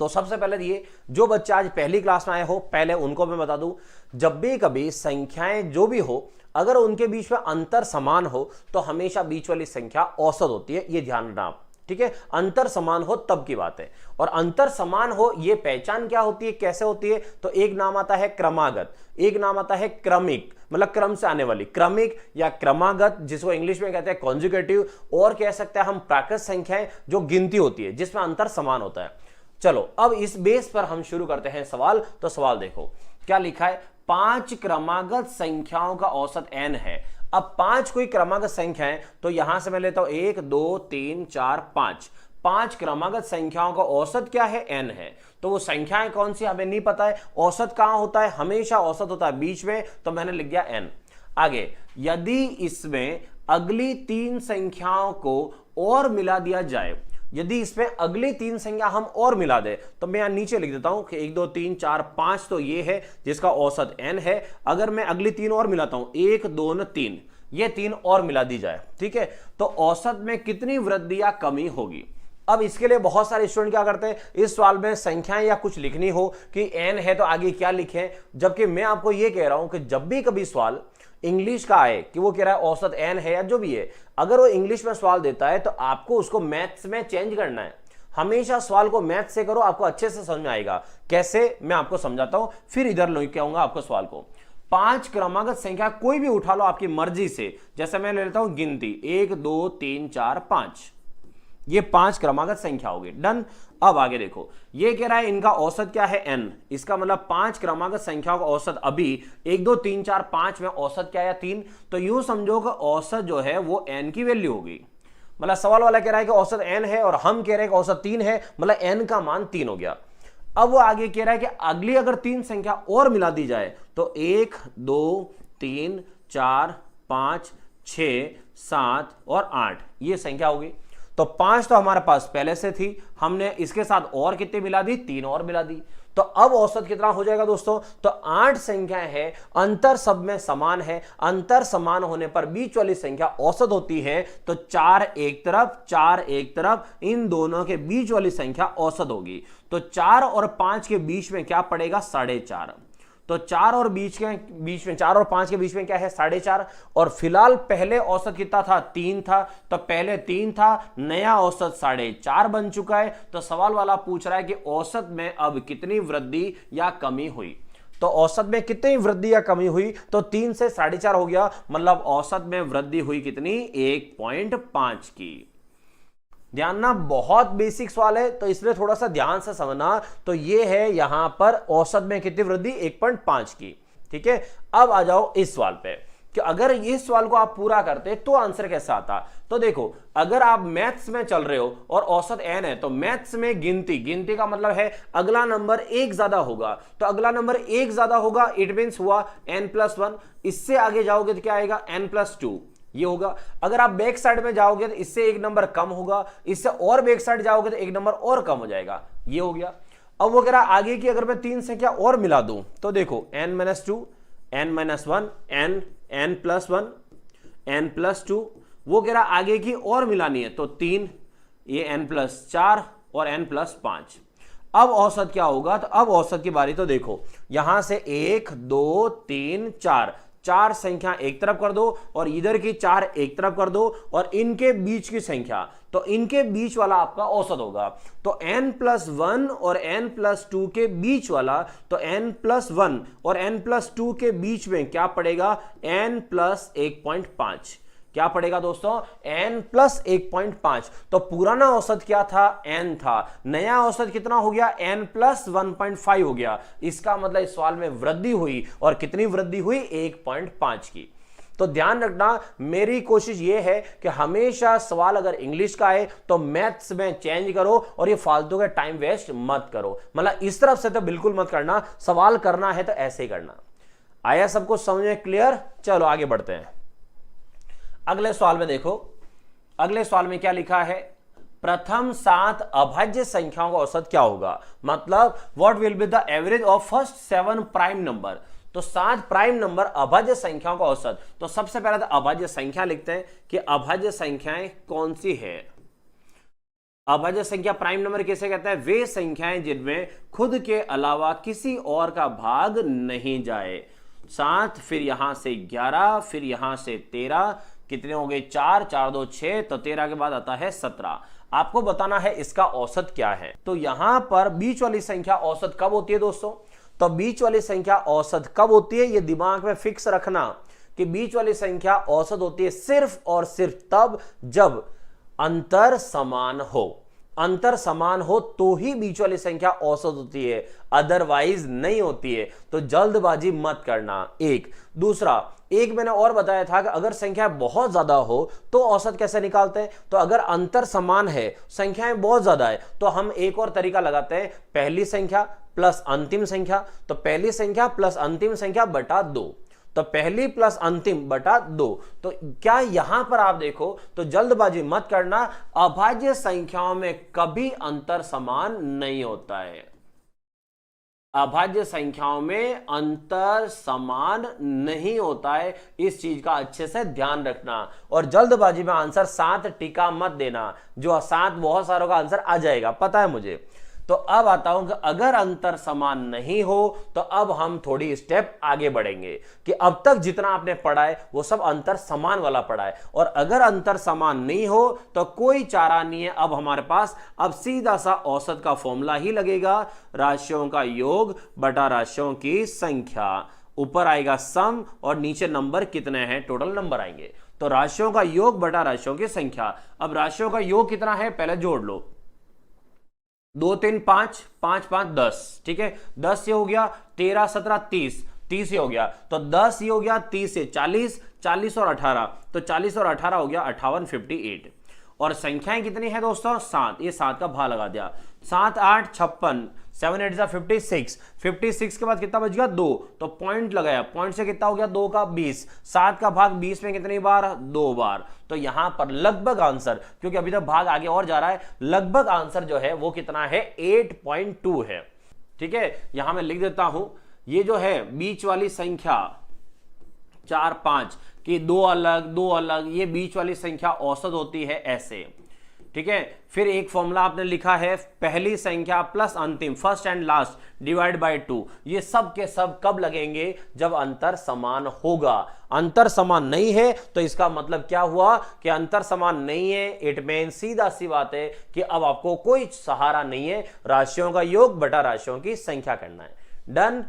तो सबसे पहले ये जो बच्चा आज पहली क्लास में आए हो, पहले उनको मैं बता दूं, जब भी कभी संख्याएं जो भी हो, अगर उनके बीच में अंतर समान हो तो हमेशा बीच वाली संख्या औसत होती है, ये ध्यान रखना आप, ठीक है। अंतर समान हो तब की बात है। और अंतर समान हो ये पहचान क्या होती है, कैसे होती है, तो एक नाम आता है क्रमागत, एक नाम आता है क्रमिक, मतलब क्रम से आने वाली, क्रमिक या क्रमागत, जिसको इंग्लिश में कहते हैं कॉन्जुगेटिव, और कह सकते हैं हम प्राकृत संख्याएं जो गिनती होती है जिसमें अंतर समान होता है। चलो अब इस बेस पर हम शुरू करते हैं सवाल। तो सवाल देखो क्या लिखा है, 5 क्रमागत संख्याओं का औसत n है। अब 5 कोई क्रमागत संख्या है तो यहां से मैं लेता हूं 1 2 3 4 5, 5 क्रमागत संख्याओं का औसत क्या है, n है। तो वो संख्याएं कौन सी हमें नहीं पता है, औसत कहां होता है, हमेशा औसत होता है बीच में, तो मैंने लिख दिया n। आगे यदि इसमें अगली 3 संख्याओं को और मिला दिया जाए, यदि इसमें अगली 3 संख्या हम और मिला दे, तो मैं यहां नीचे लिख देता हूं कि 1 2 3 4 5 तो ये है जिसका औसत n है। अगर मैं अगली 3 और मिलाता हूं 1 2 3, ये 3 और मिला दी जाए, ठीक है, तो औसत में कितनी वृद्धि या कमी होगी। अब इसके लिए बहुत सारे स्टूडेंट क्या करते हैं, इस सवाल में संख्याएं या कुछ लिखनी हो कि n है तो आगे क्या लिखें, जबकि मैं आपको यह कह रहा हूं कि जब भी कभी सवाल इंग्लिश का आए कि वो कह रहा है औसत n है या जो भी है, अगर वो इंग्लिश में सवाल देता है तो आपको उसको मैथ्स में चेंज करना है। हमेशा सवाल को मैथ्स से करो, आपको अच्छे से समझ में आएगा। कैसे, मैं आपको समझाता हूं, फिर इधर लेके आऊंगा आपको सवाल को। 5 क्रमागत संख्या कोई भी उठा लो आपकी मर्जी से, जैसे मैं ले लेता हूं गिनती 1 2 3 4 5, ये 5 क्रमागत संख्या होगी, डन। अब आगे देखो, ये कह रहा है इनका औसत क्या है, n, इसका मतलब 5 क्रमागत संख्याओं का औसत अभी 1 2 3 4 5 में औसत क्या है, 3, तो यूं समझो कि औसत जो है वो n की वैल्यू होगी। मतलब सवाल वाला कह रहा है कि औसत n है और हम कह रहे हैं कि औसत 3 है, मतलब n का मान 3 हो गया। अब वो आगे कह रहा है कि अगली अगर 3 संख्या और मिला दी जाए तो 1 2 3 4 5 6 7 और 8 ये संख्या होगी। तो 5 तो हमारे पास पहले से थी, हमने इसके साथ और कितने मिला दी, 3 और मिला दी, तो अब औसत कितना हो जाएगा दोस्तों, तो 8 संख्याएं हैं, अंतर सब में समान है, अंतर समान होने पर बीच वाली संख्या औसत होती है, तो 4 एक तरफ 4 एक तरफ, इन दोनों के बीच वाली संख्या औसत होगी। तो 4 और 5 के बीच में क्या पड़ेगा, 4.5, तो 4 और 4 और 5 के बीच में क्या है, 4.5, और फिलहाल पहले औसत कितना था, 3 था, तो पहले 3 था, नया औसत 4.5 बन चुका है। तो सवाल वाला पूछ रहा है कि औसत में अब कितनी वृद्धि या कमी हुई, तो औसत में कितनी वृद्धि या कमी हुई, तो 3 से 4.5 हो गया, मतलब औसत में वृद्धि हुई कितनी, 1.5 की। ध्यान ना, बहुत बेसिक सवाल है तो इसलिए थोड़ा सा ध्यान से समझना। तो ये है यहां पर औसत में कितनी वृद्धि, 1.5 की, ठीक है। अब आ जाओ इस सवाल पे कि अगर इस सवाल को आप पूरा करते तो आंसर कैसा आता। तो देखो, अगर आप मैथ्स में चल रहे हो और औसत n है, तो मैथ्स में गिनती का मतलब है अगला नंबर एक ज्यादा होगा, तो अगला नंबर एक ज्यादा होगा, इट मींस हुआ n+1। इससे आगे जाओगे तो क्या आएगा, n+2 ये होगा। अगर आप बैक साइड में जाओगे तो इससे एक नंबर कम होगा, इससे और बैक साइड जाओगे तो एक नंबर और कम हो जाएगा, ये हो गया। अब वो कह रहा आगे की अगर मैं 3 संख्या और मिला दूं, तो देखो n-2 n-1 n+1 n+2, वो कह रहा आगे की और मिलानी है, तो 3, ये n+4 और n+5। अब औसत क्या होगा, तो अब औसत की बारी। तो देखो यहां से 1 2 3 4 संख्या एक तरफ कर दो और इधर की 4 एक तरफ कर दो, और इनके बीच की संख्या, तो इनके बीच वाला आपका औसत होगा। तो n+1 और n+2 के बीच वाला, तो n+1 और n+2 के बीच में क्या पड़ेगा, n+1.5। क्या पड़ेगा दोस्तों, n+1.5। तो पुराना औसत क्या था, n था, नया औसत कितना हो गया, n+1.5 हो गया। इसका मतलब इस सवाल में वृद्धि हुई, और कितनी वृद्धि हुई, 1.5 की। तो ध्यान रखना, मेरी कोशिश यह है कि हमेशा सवाल अगर इंग्लिश का है तो मैथ्स में चेंज करो, और ये फालतू का टाइम वेस्ट मत करो। मतलब इस तरफ से तो बिल्कुल मत करना, सवाल करना है तो ऐसे ही करना। आया सबको समझ में क्लियर। चलो आगे बढ़ते हैं। अगले सवाल में देखो, अगले सवाल में क्या लिखा है, प्रथम 7 अभाज्य संख्याओं का औसत क्या होगा, मतलब what will be the average of first 7 prime number. तो 7 प्राइम नंबर अभाज्य संख्याओं का औसत। तो सबसे पहले तो अभाज्य संख्या लिखते हैं कि अभाज्य संख्याएं कौन सी है। अभाज्य संख्या प्राइम नंबर किसे कहते हैं? वे संख्याएं जिनमें खुद के अलावा किसी और का भाग नहीं जाए। 7, फिर यहां से 11, फिर यहां से 13, कितने हो गए? 4, 4 2 6, तो 13 के बाद आता है 17। आपको बताना है इसका औसत क्या है। तो यहां पर बीच वाली संख्या औसत कब होती है दोस्तों? तो बीच वाली संख्या औसत कब होती है, ये दिमाग में फिक्स रखना कि बीच वाली संख्या औसत होती है सिर्फ और सिर्फ तब जब अंतर समान हो। अंतर समान हो तो ही बीच वाली संख्या औसत होती है, अदरवाइज नहीं होती है। तो जल्दबाजी मत करना। एक दूसरा, एक मैंने और बताया था कि अगर संख्या बहुत ज्यादा हो तो औसत कैसे निकालते हैं? तो अगर अंतर समान है, संख्याएं बहुत ज्यादा है, तो हम एक और तरीका लगाते हैं, पहली संख्या प्लस अंतिम संख्या। तो पहली संख्या प्लस अंतिम संख्या बटा 2, तो पहली प्लस अंतिम बटा 2। तो क्या यहां पर आप देखो तो जल्दबाजी मत करना, अभाज्य संख्याओं में कभी अंतर समान नहीं होता है। अभाज्य संख्याओं में अंतर समान नहीं होता है, इस चीज का अच्छे से ध्यान रखना। और जल्दबाजी में आंसर 7 टिका मत देना, जो 7 बहुत सारों का आंसर आ जाएगा, पता है मुझे। तो अब आता हूं कि अगर अंतर समान नहीं हो तो अब हम थोड़ी स्टेप आगे बढ़ेंगे कि अब तक जितना आपने पढ़ा है वो सब अंतर समान वाला पढ़ा है, और अगर अंतर समान नहीं हो तो कोई चारा नहीं है अब हमारे पास। अब सीधा सा औसत का फॉर्मूला ही लगेगा, राशियों का योग बटा राशियों की संख्या। ऊपर आएगा सम और नीचे नंबर कितने हैं, टोटल नंबर आएंगे। तो राशियों का योग बटा राशियों की संख्या। अब राशियों का योग कितना है पहले जोड़ लो, 2 3 5 5 5 10, ठीक है। 10 ये हो गया, 13 17 30, 30 ये हो गया, तो 10 ये हो गया, 30 से 40, 40 और 18, तो 40 और 18 हो गया 58, 58। और संख्याएं कितनी है दोस्तों? 7, ये 7 का भाग लगा दिया, 7 8 56, 7 8 56, 56 के बाद कितना बच गया? 2, तो पॉइंट लगाया, पॉइंट से कितना हो गया? 2 का 20, 7 का भाग 20 में कितनी बार? 2 बार। तो यहां पर लगभग आंसर, क्योंकि अभी तक भाग आगे और जा रहा है, लगभग आंसर जो है वो कितना है? 8.2 है, ठीक है। यहां मैं लिख देता हूं, ये जो है बीच वाली संख्या 4 5 कि दो अलग, ये बीच वाली संख्या औसत होती है ऐसे, ठीक है। फिर एक फॉर्मूला आपने लिखा है, पहली संख्या प्लस अंतिम, first and last divide by 2। ये सब के सब कब लगेंगे? जब अंतर समान होगा। अंतर समान नहीं है तो इसका मतलब क्या हुआ कि अंतर समान नहीं है, इट मीन सीधा सी बात है कि अब आपको कोई सहारा नहीं है, राशियों का योग बटा राशियों की संख्या करना है। डन।